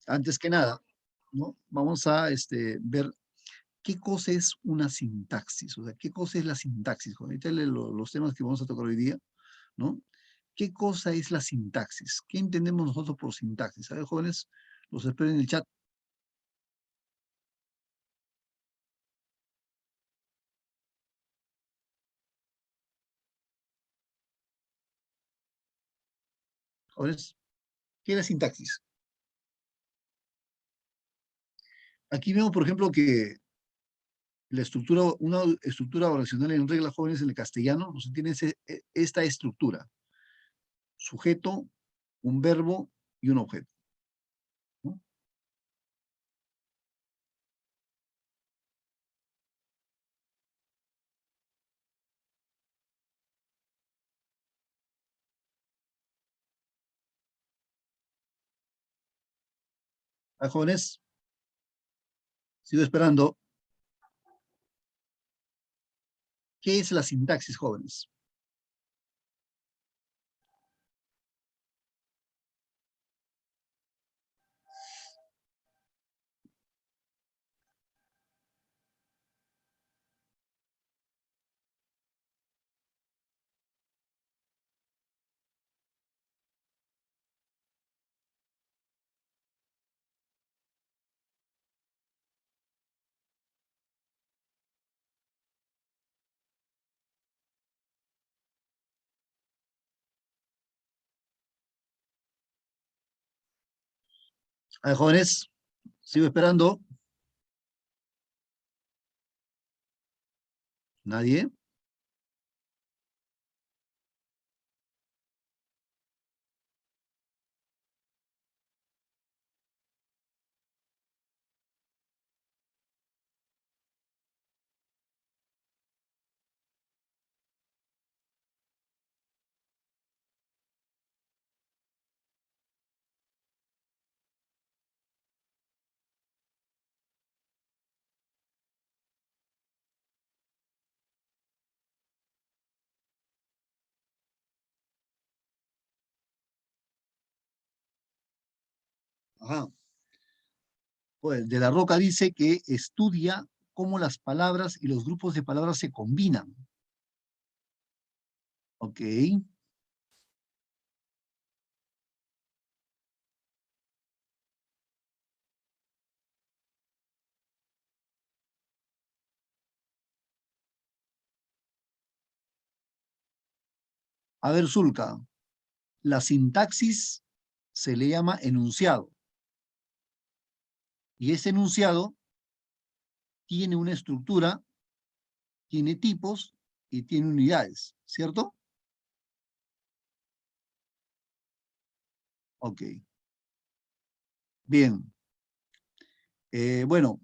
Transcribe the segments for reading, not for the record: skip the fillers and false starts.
Antes que nada, ¿no? Vamos a ver qué cosa es una sintaxis, o sea, qué cosa es la sintaxis. Ahorita los temas que vamos a tocar hoy día, ¿no? ¿Qué cosa es la sintaxis? ¿Qué entendemos nosotros por sintaxis? A ver, jóvenes, los espero en el chat. Jóvenes, ¿qué es la sintaxis? Aquí vemos, por ejemplo, que una estructura oracional en reglas jóvenes en el castellano, nos tiene esta estructura: sujeto, un verbo y un objeto, ¿no? Ah, jóvenes, sigo esperando. ¿Qué es la sintaxis, jóvenes? Ah, jóvenes, sigo esperando. ¿Nadie? Ajá. Pues de la Roca dice que estudia cómo las palabras y los grupos de palabras se combinan. Ok. A ver, Zulka, la sintaxis se le llama enunciado. Y ese enunciado tiene una estructura, tiene tipos y tiene unidades, ¿cierto? Ok. Bien. Bueno,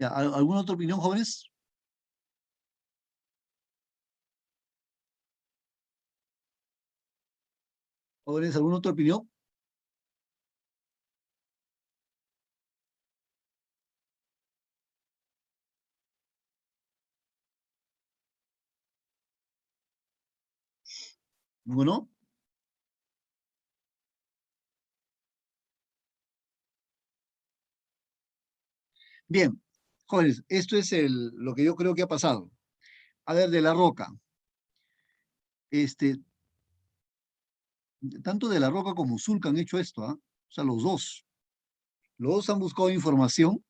¿alguna otra opinión, jóvenes? ¿Jóvenes, alguna otra opinión? Bueno, bien. Jóvenes, esto es lo que yo creo que ha pasado. A ver, de la Roca. Este, tanto de la Roca como Zulca han hecho esto, ¿ah? O sea, los dos. Los dos han buscado información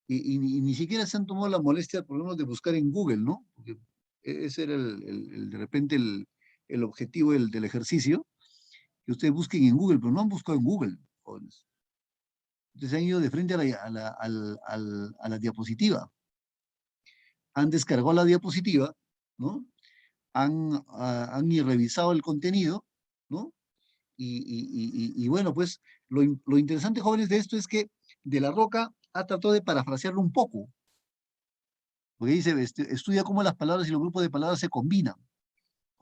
y ni siquiera se han tomado la molestia, por lo menos, de buscar en Google, ¿no? Porque ese era de repente el objetivo del ejercicio, que ustedes busquen en Google, pero no han buscado en Google, jóvenes. Entonces han ido de frente a la diapositiva. Han descargado la diapositiva, ¿no? Han revisado el contenido, ¿no? Y bueno, pues lo interesante, jóvenes, de esto es que De la Roca ha tratado de parafrasearlo un poco, porque dice, estudia cómo las palabras y los grupos de palabras se combinan.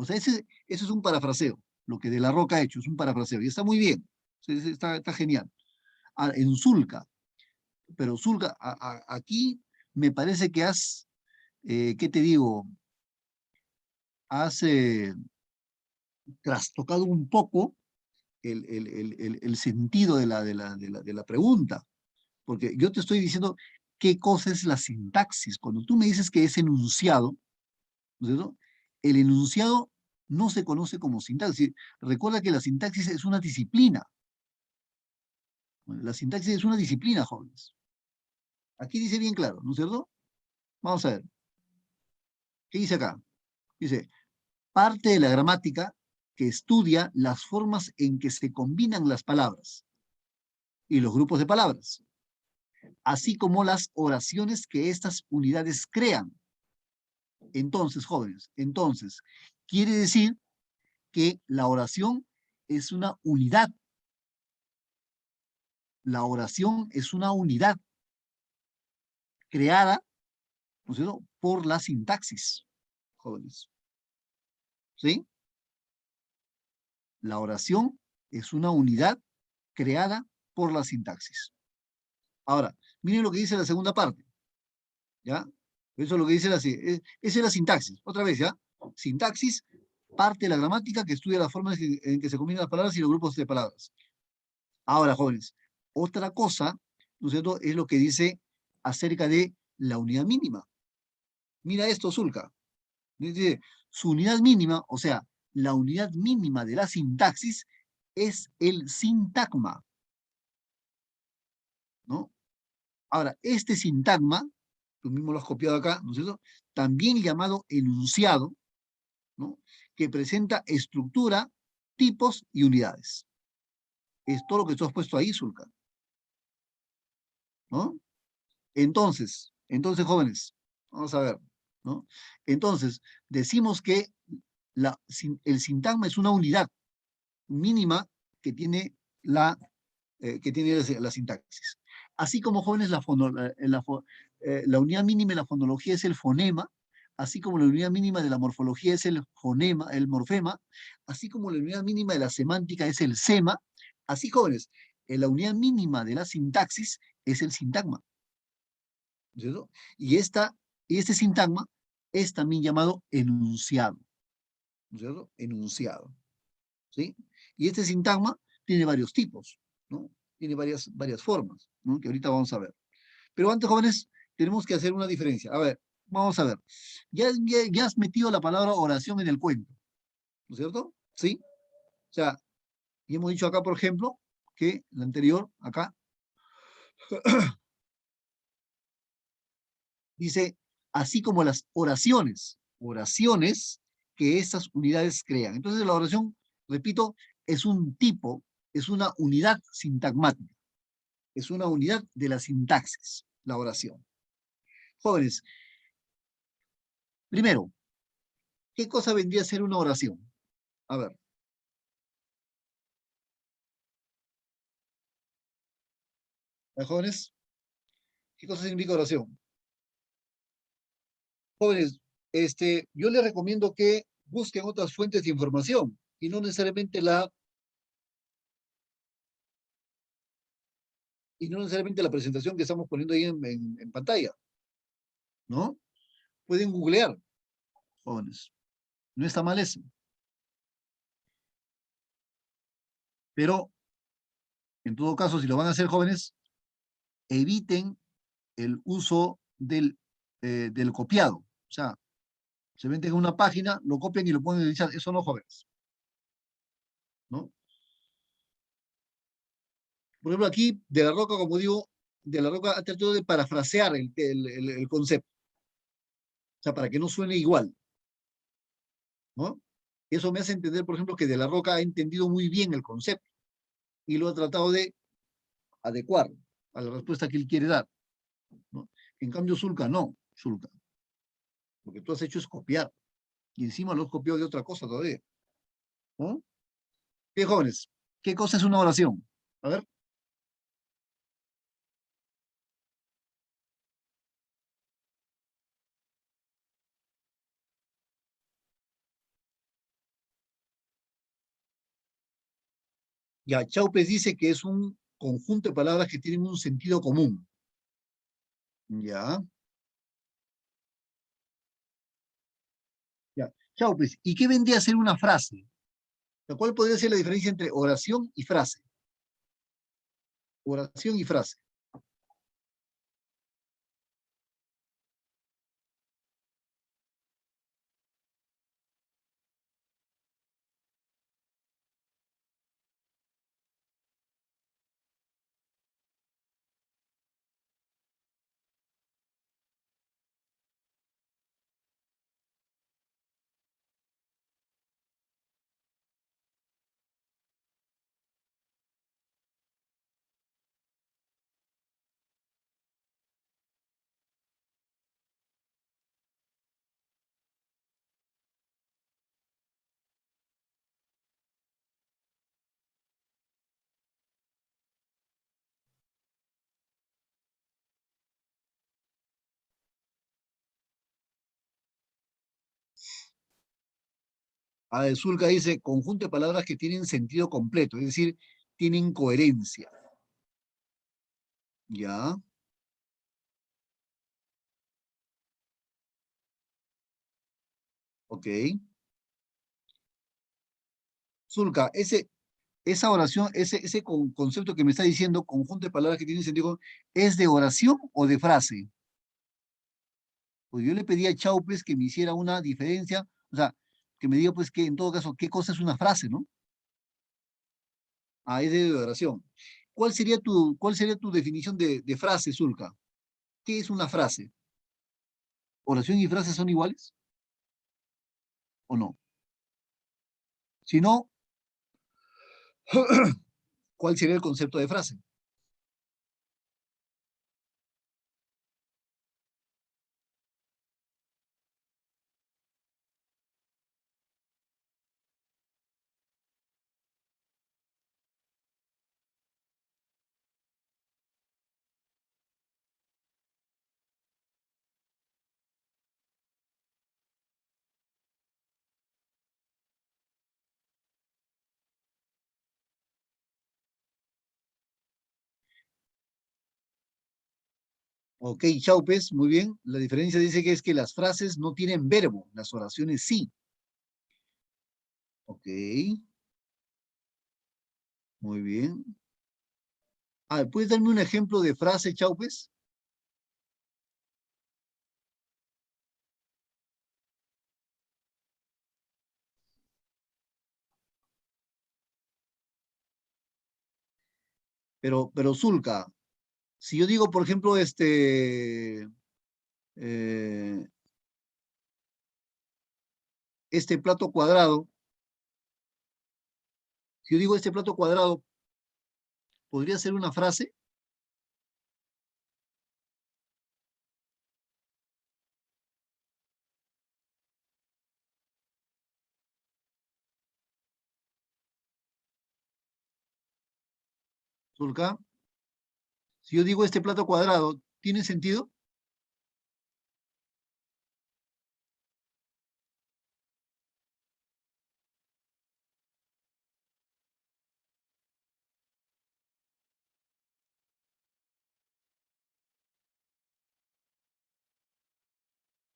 O sea, ese es un parafraseo. Lo que De la Roca ha hecho es un parafraseo. Y está muy bien. Está genial. En Zulca. Pero Zulca, aquí me parece que ¿qué te digo? Has trastocado un poco el sentido de la pregunta. Porque yo te estoy diciendo qué cosa es la sintaxis. Cuando tú me dices que es enunciado, ¿no es cierto? El enunciado no se conoce como sintaxis. Recuerda que la sintaxis es una disciplina. Bueno, la sintaxis es una disciplina, jóvenes. Aquí dice bien claro, ¿no es cierto? Vamos a ver. ¿Qué dice acá? Dice, parte de la gramática que estudia las formas en que se combinan las palabras y los grupos de palabras, así como las oraciones que estas unidades crean. Entonces, jóvenes, entonces, quiere decir que la oración es una unidad. La oración es una unidad creada, ¿no es cierto?, por la sintaxis, jóvenes. ¿Sí? La oración es una unidad creada por la sintaxis. Ahora, miren lo que dice la segunda parte, ¿ya? Eso es lo que dice esa es la sintaxis. Otra vez, ¿ya? Sintaxis, parte de la gramática que estudia las formas en que se combinan las palabras y los grupos de palabras. Ahora, jóvenes, otra cosa, ¿no es cierto?, es lo que dice acerca de la unidad mínima. Mira esto, Zulka. Dice, su unidad mínima, o sea, la unidad mínima de la sintaxis es el sintagma, ¿no? Ahora, este sintagma, tú mismo lo has copiado acá, ¿no es cierto?, también llamado enunciado, ¿no?, que presenta estructura, tipos y unidades. Es todo lo que tú has puesto ahí, Zulka, ¿no? Entonces, jóvenes, vamos a ver, ¿no? Entonces, decimos que el sintagma es una unidad mínima que tiene la sintaxis. Así como, jóvenes, la unidad mínima de la fonología es el fonema, así como la unidad mínima de la morfología es el fonema, el morfema, así como la unidad mínima de la semántica es el sema, así, jóvenes, la unidad mínima de la sintaxis es el sintagma, ¿cierto? Y este sintagma es también llamado enunciado, ¿cierto? Enunciado, ¿sí? Y este sintagma tiene varios tipos, ¿no? Tiene varias formas, ¿no?, que ahorita vamos a ver. Pero antes, jóvenes, tenemos que hacer una diferencia. A ver, vamos a ver. Ya has metido la palabra oración en el cuento, ¿no es cierto? ¿Sí? O sea, y hemos dicho acá, por ejemplo, que la anterior, acá, dice, así como las oraciones que estas unidades crean. Entonces la oración, repito, es un tipo, es una unidad sintagmática, es una unidad de la sintaxis, la oración. Jóvenes, primero, ¿qué cosa vendría a ser una oración? A ver, jóvenes, ¿qué cosa significa oración? Jóvenes, yo les recomiendo que busquen otras fuentes de información y no necesariamente la presentación que estamos poniendo ahí en pantalla, ¿no? Pueden googlear, jóvenes. No está mal eso. Pero, en todo caso, si lo van a hacer, jóvenes, eviten el uso del copiado. O sea, se meten en una página, lo copian y lo ponen en el chat. Eso no, jóvenes, ¿no? Por ejemplo, aquí, De la Roca, como digo, De la Roca ha tratado de parafrasear el concepto. O sea, para que no suene igual, ¿no? Eso me hace entender, por ejemplo, que De la Roca ha entendido muy bien el concepto y lo ha tratado de adecuar a la respuesta que él quiere dar, ¿no? En cambio, Zulka no, Zulka. Lo que tú has hecho es copiar y encima lo has copiado de otra cosa todavía, ¿no? ¿Qué, jóvenes? ¿Qué cosa es una oración? A ver, ya, Chaupes dice que es un conjunto de palabras que tienen un sentido común. Ya, ya. Chaupes, ¿y qué vendría a ser una frase? ¿Cuál podría ser la diferencia entre oración y frase? Oración y frase. Zulka dice conjunto de palabras que tienen sentido completo, es decir, tienen coherencia. Ya, ok. Zulka, esa oración, ese concepto que me está diciendo, conjunto de palabras que tienen sentido, ¿es de oración o de frase? Pues yo le pedí a Chaupes que me hiciera una diferencia, o sea, que me diga, pues, que en todo caso, qué cosa es una frase, ¿no? Ah, es de oración. ¿Cuál sería tu definición de frase, Zulka? ¿Qué es una frase? ¿Oración y frase son iguales o no? Si no, ¿cuál sería el concepto de frase? Ok, Chaupes, muy bien. La diferencia dice que es que las frases no tienen verbo, las oraciones sí. Ok, muy bien. ¿Puedes darme un ejemplo de frase, Chaupes? Pero Zulka, si yo digo, por ejemplo, eh, este plato cuadrado, si yo digo este plato cuadrado, ¿podría ser una frase, Zulka? Si yo digo este plato cuadrado, ¿tiene sentido?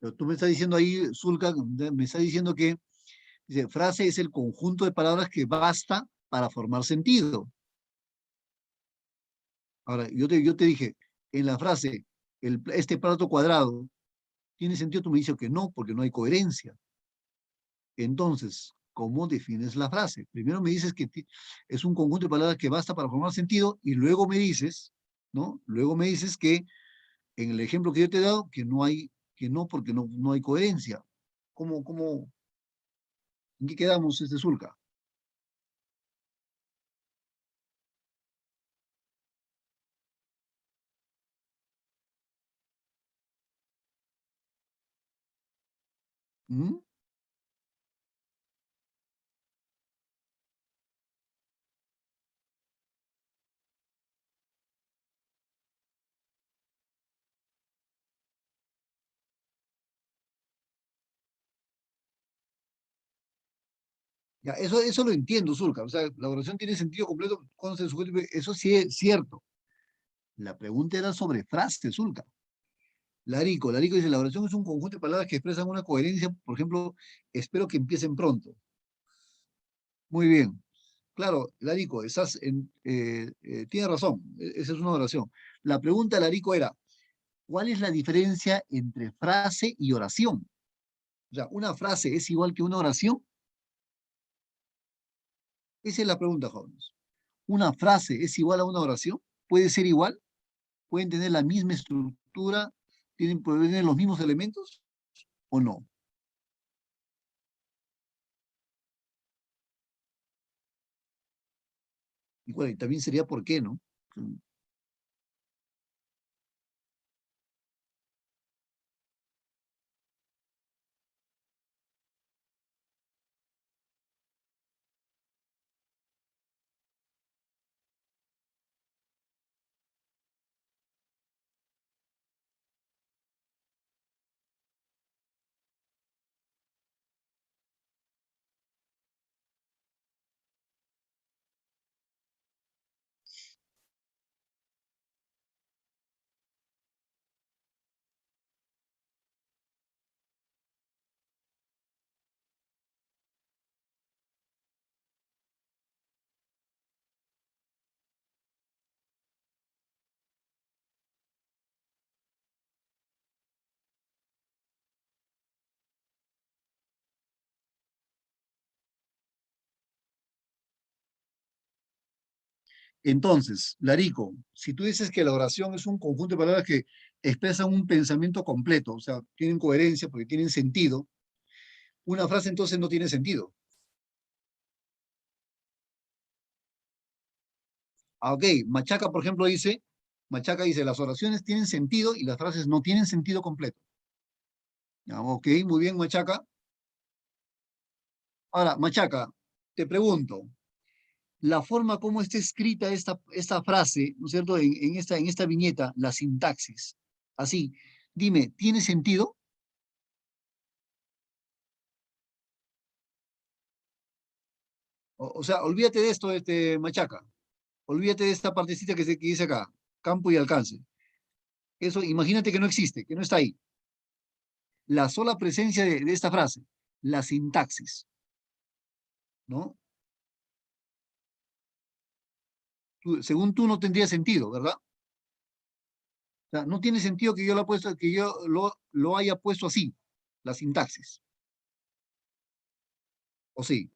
Pero tú me estás diciendo ahí, Zulka, me estás diciendo que dice, frase es el conjunto de palabras que basta para formar sentido. Ahora, yo te dije, en la frase, este plato cuadrado, ¿tiene sentido? Tú me dices que no, porque no hay coherencia. Entonces, ¿cómo defines la frase? Primero me dices que es un conjunto de palabras que basta para formar sentido y luego me dices, ¿no? Luego me dices que en el ejemplo que yo te he dado, que no, porque no hay coherencia. ¿En qué quedamos, Zulka? ¿Mm? Ya, eso lo entiendo, Zulka. O sea, la oración tiene sentido completo cuando se sujeto, eso sí es cierto. La pregunta era sobre frase, Zulka. Larico dice, la oración es un conjunto de palabras que expresan una coherencia, por ejemplo, espero que empiecen pronto. Muy bien. Claro, Larico, tienes razón, esa es una oración. La pregunta de Larico era, ¿cuál es la diferencia entre frase y oración? O sea, ¿una frase es igual que una oración? Esa es la pregunta, jóvenes. ¿Una frase es igual a una oración? ¿Puede ser igual? ¿Pueden tener la misma estructura? ¿Pueden tener los mismos elementos o no? Y bueno, y también sería por qué, ¿no? Entonces, Larico, si tú dices que la oración es un conjunto de palabras que expresan un pensamiento completo, o sea, tienen coherencia porque tienen sentido, una frase entonces no tiene sentido. Ah, ok, Machaca dice, las oraciones tienen sentido y las frases no tienen sentido completo. Ya, ok, muy bien, Machaca. Ahora, Machaca, te pregunto, la forma como está escrita esta frase, ¿no es cierto? En esta viñeta, la sintaxis. Así, dime, ¿tiene sentido? O sea, olvídate de esto, Machaca. Olvídate de esta partecita que dice acá, campo y alcance. Eso, imagínate que no existe, que no está ahí. La sola presencia de esta frase, la sintaxis, ¿no? Según tú no tendría sentido, ¿verdad? O sea, no tiene sentido que yo lo haya puesto así, la sintaxis. ¿O sí?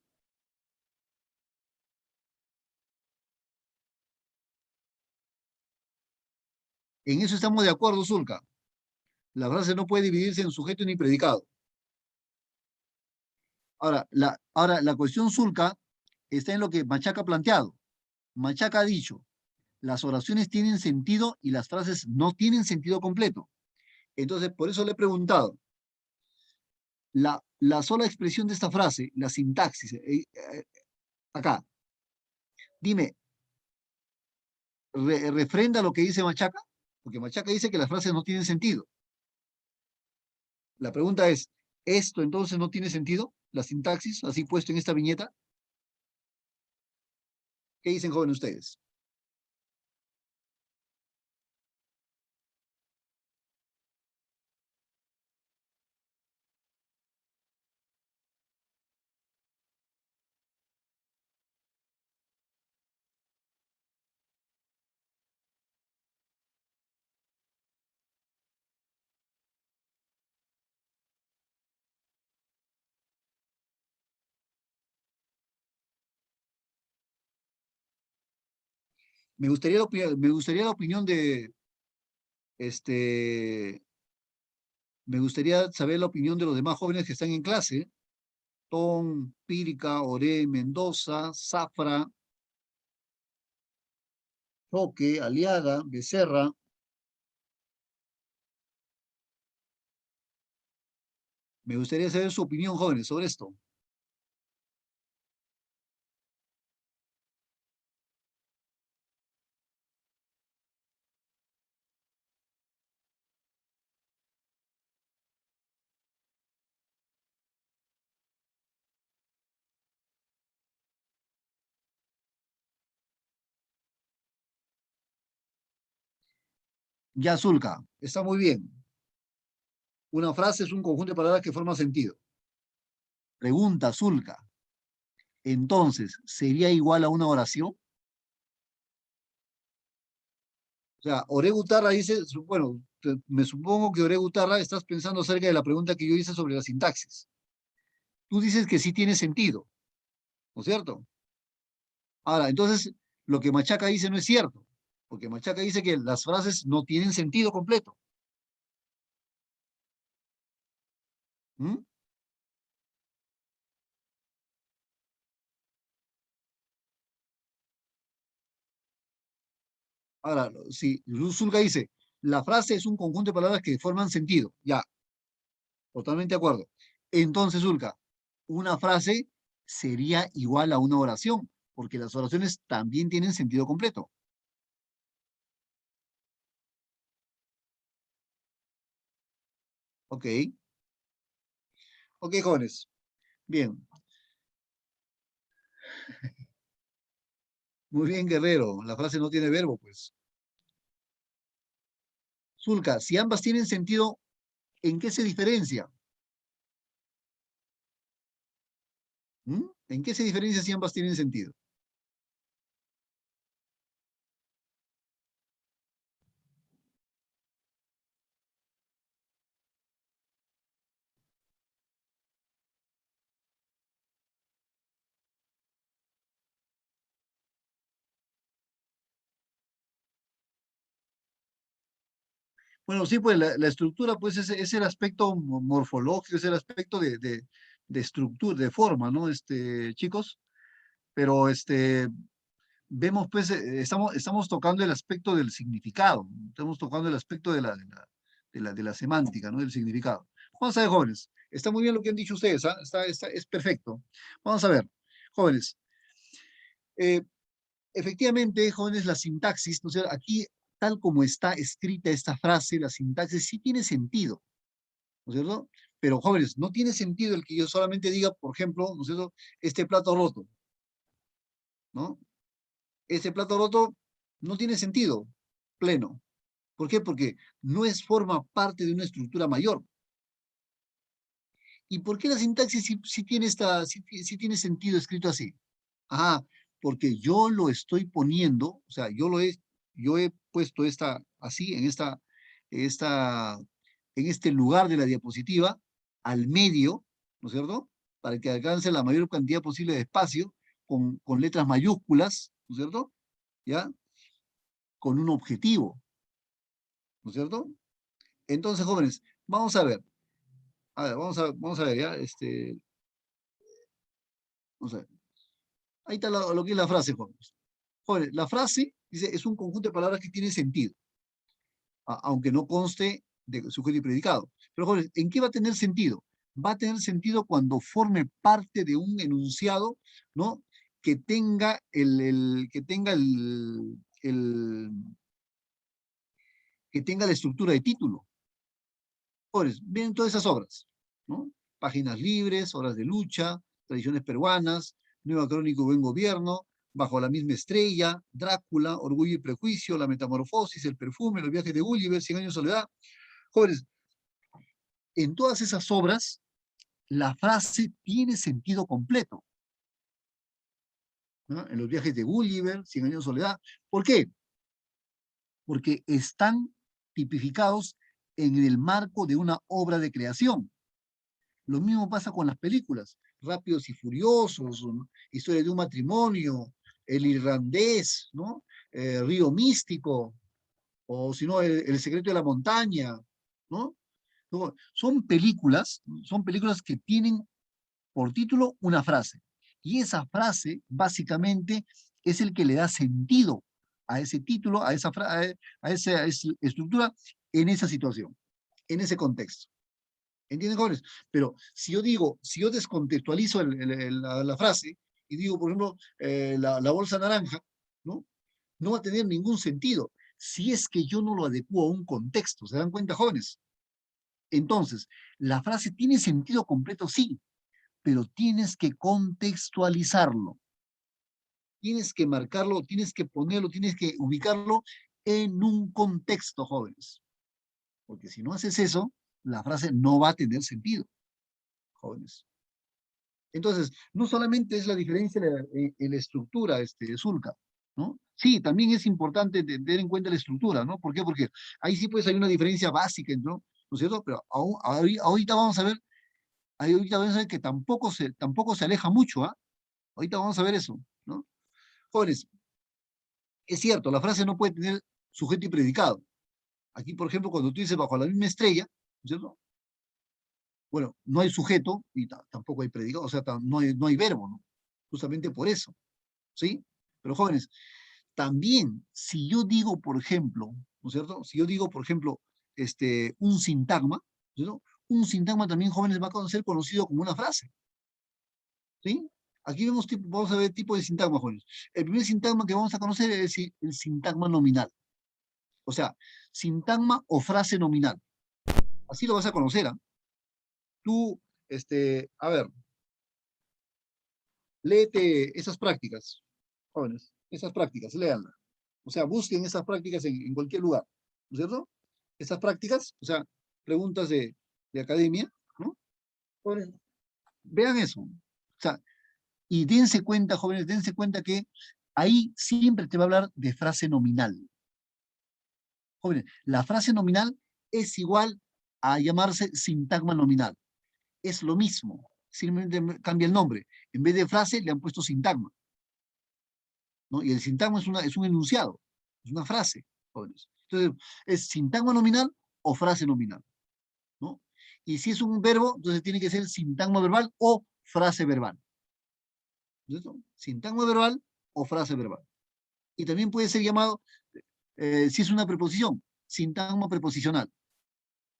En eso estamos de acuerdo, Zulka. La frase no puede dividirse en sujeto ni predicado. Ahora, la cuestión Zulka está en lo que Machaca ha planteado. Machaca ha dicho, las oraciones tienen sentido y las frases no tienen sentido completo. Entonces, por eso le he preguntado, la sola expresión de esta frase, la sintaxis, acá, dime, refrenda lo que dice Machaca, porque Machaca dice que las frases no tienen sentido. La pregunta es, ¿esto entonces no tiene sentido? La sintaxis, así puesto en esta viñeta. ¿Qué dicen, jóvenes, ustedes? Este, me gustaría saber la opinión de los demás jóvenes que están en clase. Tom, Pírica, Ore, Mendoza, Zafra, Roque, Aliaga, Becerra. Me gustaría saber su opinión, jóvenes, sobre esto. Ya, Zulka, está muy bien. Una frase es un conjunto de palabras que forma sentido. Pregunta, Zulka. entonces, ¿sería igual a una oración? O sea, Oregutarra dice, bueno, me supongo que Oregutarra estás pensando acerca de la pregunta que yo hice sobre la sintaxis. Tú dices que sí tiene sentido, ¿no es cierto? Ahora, entonces, lo que Machaca dice no es cierto, porque Machaca dice que las frases no tienen sentido completo. ¿Mm? Ahora, si Zulka dice, la frase es un conjunto de palabras que forman sentido, ya, totalmente de acuerdo. Entonces, Zulka, una frase sería igual a una oración, porque las oraciones también tienen sentido completo. Ok, ok, jóvenes. Bien, muy bien, Guerrero. La frase no tiene verbo, pues. Zulka, si ambas tienen sentido, ¿en qué se diferencia? ¿Mm? ¿En qué se diferencia si ambas tienen sentido? Bueno, sí, pues la estructura, pues es el aspecto morfológico, es el aspecto de estructura, de forma, ¿no? Chicos, pero vemos, pues, estamos tocando el aspecto del significado, estamos tocando el aspecto de la semántica, ¿no? Del significado. Vamos a ver, jóvenes, está muy bien lo que han dicho ustedes, ¿ah? Es perfecto. Vamos a ver, jóvenes, eh, efectivamente, jóvenes, la sintaxis, ¿no? O sea, aquí, tal como está escrita esta frase, la sintaxis sí tiene sentido, ¿no es cierto? Pero, jóvenes, no tiene sentido el que yo solamente diga, por ejemplo, ¿no es cierto?, este plato roto, ¿no? Este plato roto no tiene sentido pleno. ¿Por qué? Porque no forma parte de una estructura mayor. ¿Y por qué la sintaxis sí tiene sentido escrito así? Ah, porque yo lo estoy poniendo, o sea, yo he puesto esta así, esta, en este lugar de la diapositiva, al medio, ¿no es cierto? Para que alcance la mayor cantidad posible de espacio, con letras mayúsculas, ¿no es cierto? ¿Ya? Con un objetivo, ¿no es cierto? Entonces, jóvenes, vamos a ver, ya, vamos a ver. Ahí está lo que es la frase, jóvenes. Jóvenes, la frase, dice, es un conjunto de palabras que tiene sentido, aunque no conste de sujeto y predicado. Pero, jóvenes, ¿en qué va a tener sentido? Va a tener sentido cuando forme parte de un enunciado, ¿no? Que tenga que tenga la estructura de título. Jóvenes, ven todas esas obras, ¿no? Páginas libres, Horas de lucha, Tradiciones peruanas, Nueva Crónica y Buen Gobierno, Bajo la misma estrella, Drácula, Orgullo y Prejuicio, La Metamorfosis, El perfume, Los viajes de Gulliver, Cien años de soledad. Jóvenes, en todas esas obras, la frase tiene sentido completo, ¿no? En Los viajes de Gulliver, Cien años de soledad. ¿Por qué? Porque están tipificados en el marco de una obra de creación. Lo mismo pasa con las películas, Rápidos y Furiosos, ¿no? Historia de un matrimonio, El Irlandés, ¿no? Río Místico, o si no, El secreto de la montaña, ¿no? No, son películas que tienen por título una frase. Y esa frase, básicamente, es el que le da sentido a ese título, a esa estructura, en esa situación, en ese contexto. ¿Entienden, jóvenes? Pero si yo descontextualizo la frase y digo, por ejemplo, la bolsa naranja, ¿no? No va a tener ningún sentido si es que yo no lo adecuo a un contexto. ¿Se dan cuenta, jóvenes? Entonces, la frase tiene sentido completo, sí, pero tienes que contextualizarlo. Tienes que marcarlo, tienes que ponerlo, tienes que ubicarlo en un contexto, jóvenes. Porque si no haces eso, la frase no va a tener sentido, jóvenes. Entonces, no solamente es la diferencia en la estructura, Zulka, ¿no? Sí, también es importante tener en cuenta la estructura, ¿no? ¿Por qué? Porque ahí sí pues hay una diferencia básica, ¿no es cierto? Pero ahorita vamos a ver, ahorita vamos a ver que tampoco se aleja mucho, ¿ah? Ahorita vamos a ver eso, ¿no? Jóvenes, es cierto, la frase no puede tener sujeto y predicado. Aquí, por ejemplo, cuando tú dices bajo la misma estrella, ¿no es cierto? Bueno, no hay sujeto y tampoco hay predicado, o sea, no hay verbo, ¿no? Justamente por eso, ¿sí? Pero jóvenes, también, si yo digo, por ejemplo, ¿no es cierto? Si yo digo, por ejemplo, un sintagma, ¿no? Un sintagma también, jóvenes, va a ser conocido como una frase, ¿sí? Aquí vamos a ver tipo de sintagma, jóvenes. El primer sintagma que vamos a conocer es el sintagma nominal. O sea, sintagma o frase nominal. Así lo vas a conocer, ¿ah? Tú, a ver, léete esas prácticas, jóvenes, esas prácticas, léanlas. O sea, busquen esas prácticas en cualquier lugar, ¿no es cierto? Esas prácticas, o sea, preguntas de academia, ¿no? Jóvenes, vean eso. O sea, y dense cuenta, jóvenes, dense cuenta que ahí siempre te va a hablar de frase nominal. Jóvenes, la frase nominal es igual a llamarse sintagma nominal. Es lo mismo, simplemente cambia el nombre. En vez de frase le han puesto sintagma, ¿no? Y el sintagma es un enunciado, es una frase, jóvenes. Entonces, es sintagma nominal o frase nominal, ¿no? Y si es un verbo, entonces tiene que ser sintagma verbal o frase verbal. ¿Cierto? Sintagma verbal o frase verbal. Y también puede ser llamado, si es una preposición, sintagma preposicional.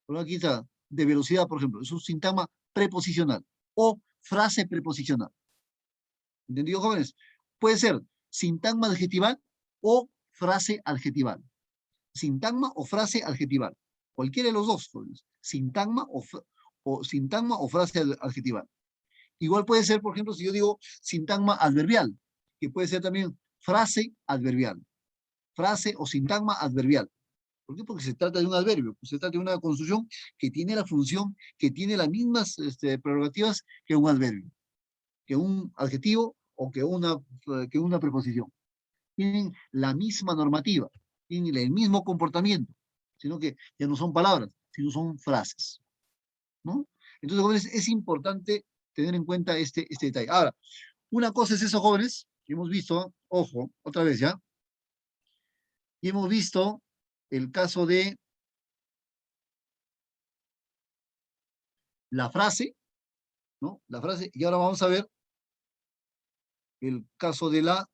Por aquí está, de velocidad, por ejemplo, es un sintagma preposicional o frase preposicional. ¿Entendido, jóvenes? Puede ser sintagma adjetival o frase adjetival. Sintagma o frase adjetival. Cualquiera de los dos, jóvenes. Sintagma o frase adjetival. Igual puede ser, por ejemplo, si yo digo sintagma adverbial, que puede ser también frase adverbial. Frase o sintagma adverbial. ¿Por qué? Porque se trata de un adverbio, pues se trata de una construcción que tiene la función, que tiene las mismas prerrogativas que un adverbio, que un adjetivo o que una preposición. Tienen la misma normativa, tienen el mismo comportamiento, sino que ya no son palabras, sino son frases, ¿no? Entonces, jóvenes, es importante tener en cuenta este detalle. Ahora, una cosa es eso, jóvenes, que hemos visto, ojo, otra vez ya, y hemos visto el caso de la frase, ¿no? La frase, y ahora vamos a ver el caso de la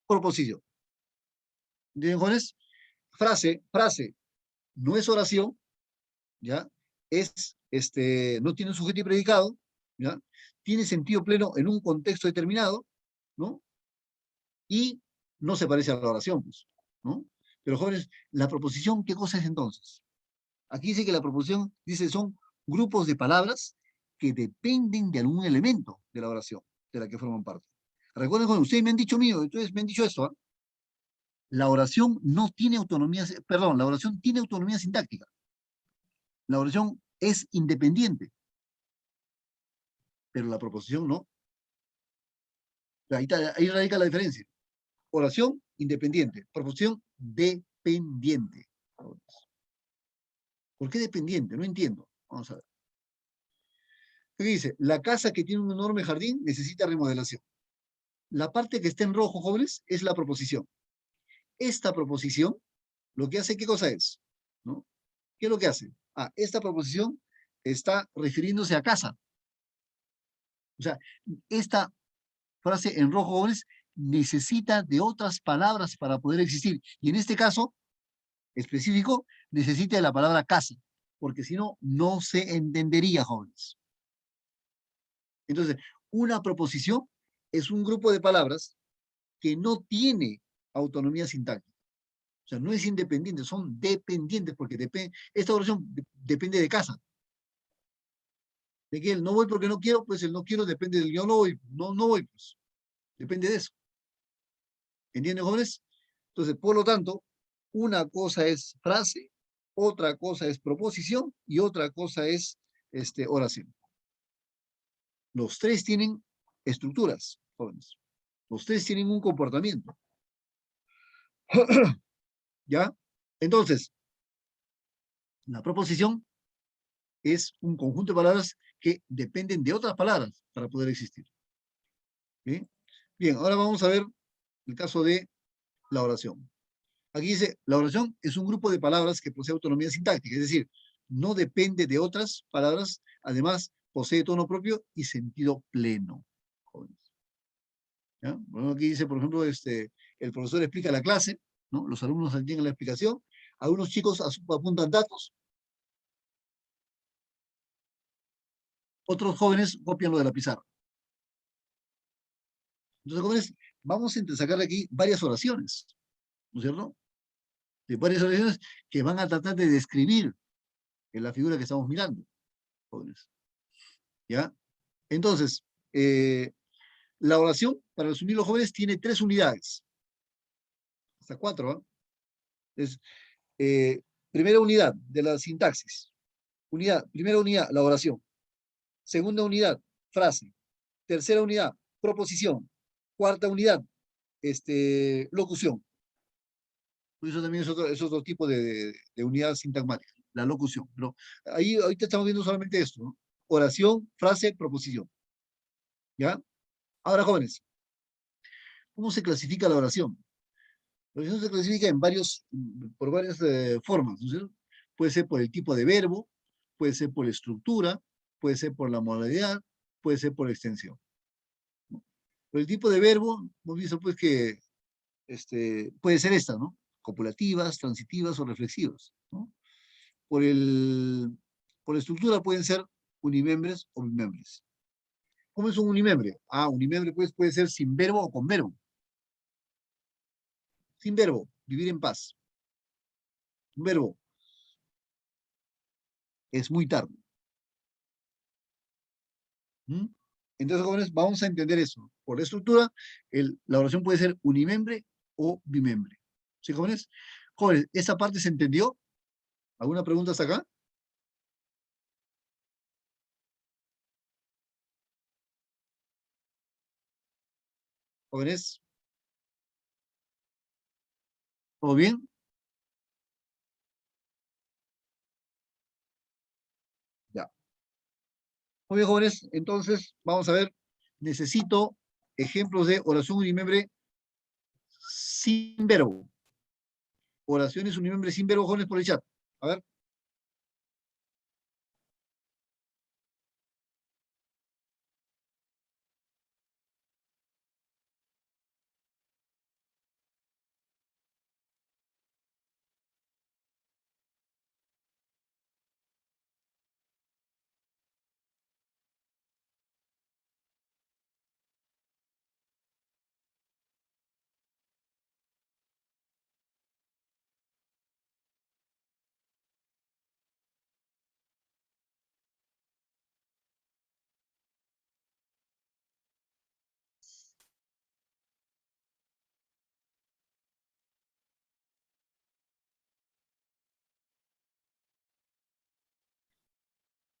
proposición. ¿Entienden, jóvenes? Frase, no es oración, ¿ya? No tiene un sujeto y predicado, ¿ya? Tiene sentido pleno en un contexto determinado, ¿no? Y no se parece a la oración, pues, ¿no? Pero jóvenes, la proposición, ¿qué cosa es entonces? Aquí dice que la proposición, dice, son grupos de palabras que dependen de algún elemento de la oración, de la que forman parte. Recuerden, jóvenes, ustedes me han dicho mío, ustedes me han dicho esto, ¿eh? La oración no tiene autonomía, perdón, la oración tiene autonomía sintáctica. La oración es independiente, pero la proposición no. Ahí radica la diferencia. Oración independiente, proposición dependiente. ¿Por qué dependiente? No entiendo. Vamos a ver. ¿Qué dice? La casa que tiene un enorme jardín necesita remodelación. La parte que está en rojo, jóvenes, es la proposición. Esta proposición, lo que hace, ¿qué cosa es? ¿No? ¿Qué es lo que hace? Esta proposición está refiriéndose a casa. O sea, esta frase en rojo, jóvenes, necesita de otras palabras para poder existir. Y en este caso específico, necesita de la palabra casa, porque si no, no se entendería, jóvenes. Entonces, una proposición es un grupo de palabras que no tiene autonomía sintáctica. O sea, no es independiente, son dependientes, porque esta oración depende de casa. De que el no voy porque no quiero, pues el no quiero depende del yo no voy, no voy, pues. Depende de eso. ¿Entienden, jóvenes? Entonces, por lo tanto, una cosa es frase, otra cosa es proposición y otra cosa es oración. Los tres tienen estructuras, jóvenes. Los tres tienen un comportamiento. ¿Ya? Entonces, la proposición es un conjunto de palabras que dependen de otras palabras para poder existir. ¿Sí? Bien, ahora vamos a ver el caso de la oración. Aquí dice, la oración es un grupo de palabras que posee autonomía sintáctica, es decir, no depende de otras palabras, además posee tono propio y sentido pleno. Jóvenes. ¿Ya? Bueno, aquí dice, por ejemplo, el profesor explica la clase, ¿no? Los alumnos entienden la explicación, algunos chicos apuntan datos, otros jóvenes copian lo de la pizarra. Entonces, jóvenes, vamos a sacar aquí varias oraciones, ¿no es cierto? De varias oraciones que van a tratar de describir en la figura que estamos mirando, jóvenes. ¿Ya? Entonces, la oración, para resumir los jóvenes, tiene tres unidades, hasta cuatro, ¿eh? Es, primera unidad de la sintaxis. Primera unidad, la oración. Segunda unidad, frase. Tercera unidad, proposición. Cuarta unidad, locución. Eso también es otro tipo de unidad sintagmática, la locución. Pero ahí ahorita estamos viendo solamente esto, ¿no? Oración, frase, proposición. ¿Ya? Ahora, jóvenes, ¿cómo se clasifica la oración? La oración se clasifica por varias formas, ¿no es cierto? Puede ser por el tipo de verbo, puede ser por la estructura, puede ser por la modalidad, puede ser por extensión. Por el tipo de verbo, hemos visto pues que puede ser esta, ¿no? Copulativas, transitivas o reflexivas, ¿no? Por, el, por la estructura pueden ser unimembres o bimembres. ¿Cómo es un unimembre? Unimembre pues, puede ser sin verbo o con verbo. Sin verbo, vivir en paz. Un verbo, es muy tarde. ¿Mm? Entonces, jóvenes, vamos a entender eso. Por la estructura, la oración puede ser unimembre o bimembre. ¿Sí, jóvenes? Jóvenes, ¿esa parte se entendió? ¿Alguna pregunta hasta acá? Jóvenes, ¿todo bien? Ya. Muy bien, jóvenes. Entonces, vamos a ver. Necesito ejemplos de oración unimembre sin verbo. Oraciones unimembre sin verbo, jóvenes, por el chat. A ver.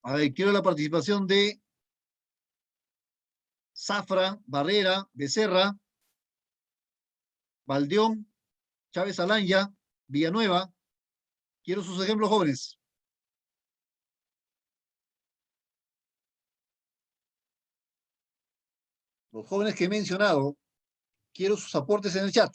A ver, quiero la participación de Zafra, Barrera, Becerra, Valdeón, Chávez Alanya, Villanueva. Quiero sus ejemplos, jóvenes. Los jóvenes que he mencionado, quiero sus aportes en el chat.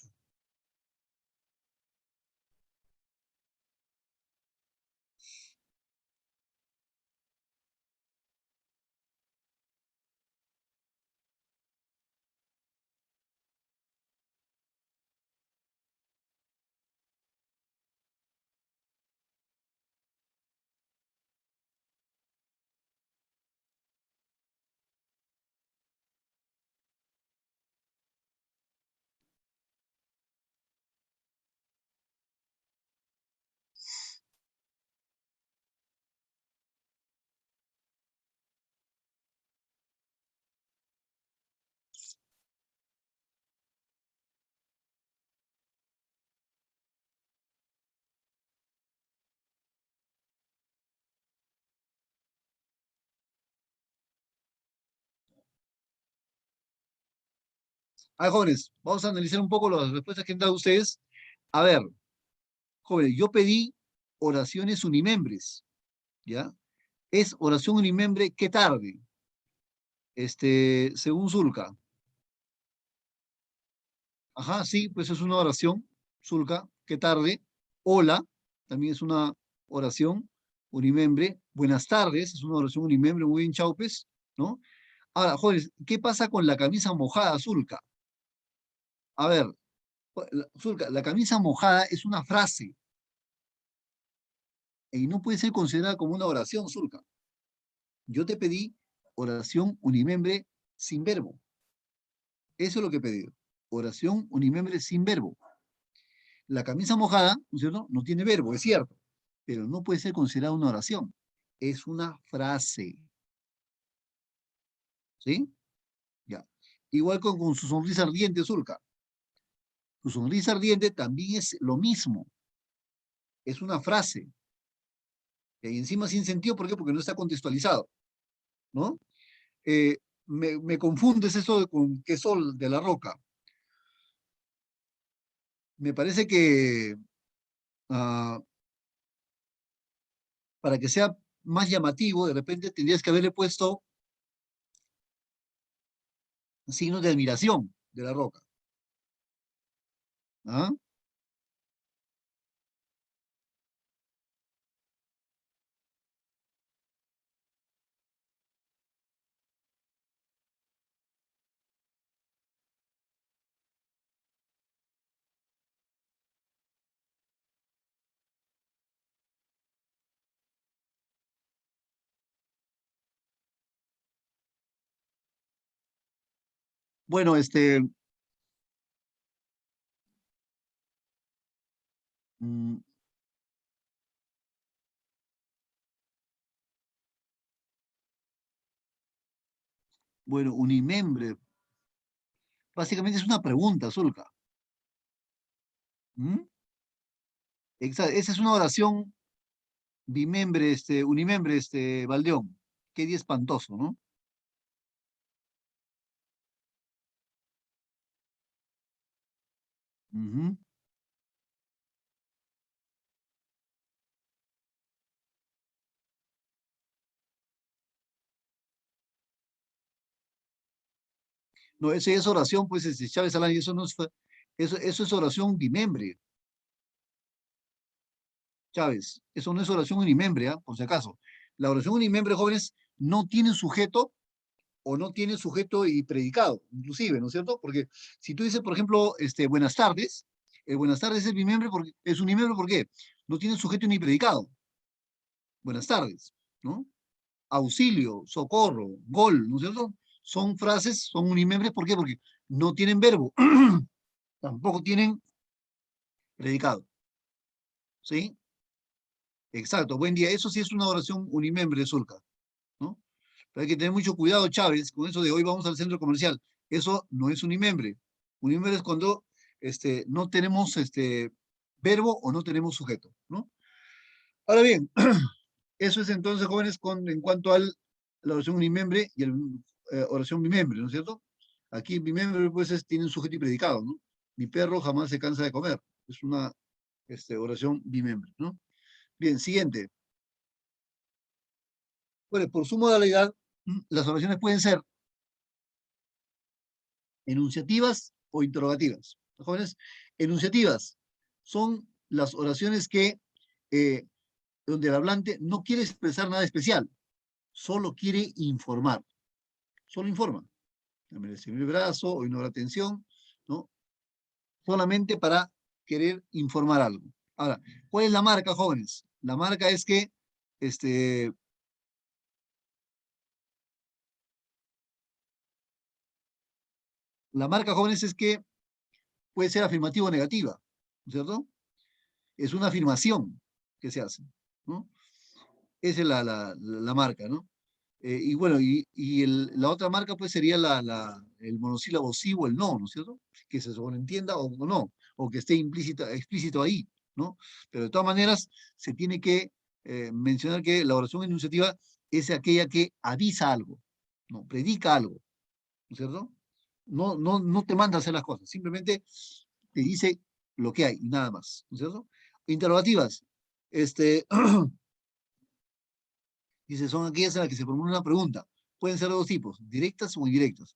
A ver, jóvenes, vamos a analizar un poco las respuestas que han dado ustedes. A ver, jóvenes, yo pedí oraciones unimembres, ¿ya? Es oración unimembre, ¿qué tarde? Según Zulca. Ajá, sí, pues es una oración, Zulca, ¿qué tarde? Hola, también es una oración unimembre. Buenas tardes, es una oración unimembre, muy bien, Chaupes, ¿no? Ahora, jóvenes, ¿qué pasa con la camisa mojada, Zulca? A ver, Zulca, la camisa mojada es una frase y no puede ser considerada como una oración, Zulca. Yo te pedí oración unimembre sin verbo. Eso es lo que he pedido. Oración unimembre sin verbo. La camisa mojada, ¿no es cierto? No tiene verbo, es cierto, pero no puede ser considerada una oración. Es una frase, ¿sí? Ya. Igual con su sonrisa ardiente, Zulca. Su sonrisa ardiente también es lo mismo. Es una frase. Y encima sin sentido, ¿por qué? Porque no está contextualizado, ¿no? Me confundes eso con qué sol de la roca. Me parece que ah, para que sea más llamativo, de repente tendrías que haberle puesto signos de admiración de la roca. ¿Ah? Bueno, mm, bueno, unimembre. Básicamente es una pregunta, Zulka. ¿Mm? Exacto. Esa es una oración bimembre, unimembre, Valdeón. Qué día espantoso, ¿no? Ujú. No, eso ya es oración, pues, Chávez Alán, y eso no es, eso es oración bimembre, Chávez. Eso no es oración unimembre, ¿ah? Por si acaso. La oración unimembre, jóvenes, no tiene sujeto o no tiene sujeto y predicado, inclusive, ¿no es cierto? Porque si tú dices, por ejemplo, buenas tardes, buenas tardes es bimembre porque es unimembre, ¿por qué? No tiene sujeto ni predicado. Buenas tardes, ¿no? Auxilio, socorro, gol, ¿no es cierto? Son frases, son unimembres, ¿por qué? Porque no tienen verbo, tampoco tienen predicado, ¿sí? Exacto, buen día. Eso sí es una oración unimembre, Zulca, ¿no? Pero hay que tener mucho cuidado, Chávez, con eso de hoy vamos al centro comercial. Eso no es unimembre. Unimembre es cuando no tenemos verbo o no tenemos sujeto, ¿no? Ahora bien, eso es entonces, jóvenes, en cuanto a la oración unimembre y la oración bimembre, ¿no es cierto? Aquí bimembre, pues, tiene un sujeto y predicado, ¿no? Mi perro jamás se cansa de comer. Es una oración bimembre, ¿no? Bien, siguiente. Bueno, por su modalidad, las oraciones pueden ser enunciativas o interrogativas. ¿Los jóvenes? Enunciativas son las oraciones eh, donde el hablante no quiere expresar nada especial, solo quiere informar, solo informa. Me recibí el brazo, hoy no habrá atención, ¿no? Solamente para querer informar algo. Ahora, ¿cuál es la marca, jóvenes? La marca es que, este, la marca, jóvenes, es que puede ser afirmativa o negativa, ¿no es cierto? Es una afirmación que se hace, ¿no? Esa es la marca, ¿no? Y bueno, la otra marca pues sería el monosílabo sí o el no, ¿no es cierto? Que se sobreentienda o no, o que esté explícito ahí, ¿no? Pero de todas maneras se tiene que mencionar que la oración enunciativa es aquella que avisa algo, ¿no? Predica algo, ¿no es cierto? no te manda a hacer las cosas, simplemente te dice lo que hay y nada más, ¿no es cierto? Interrogativas, este, dice, son aquellas en las que se formula una pregunta. Pueden ser de dos tipos, directas o indirectas,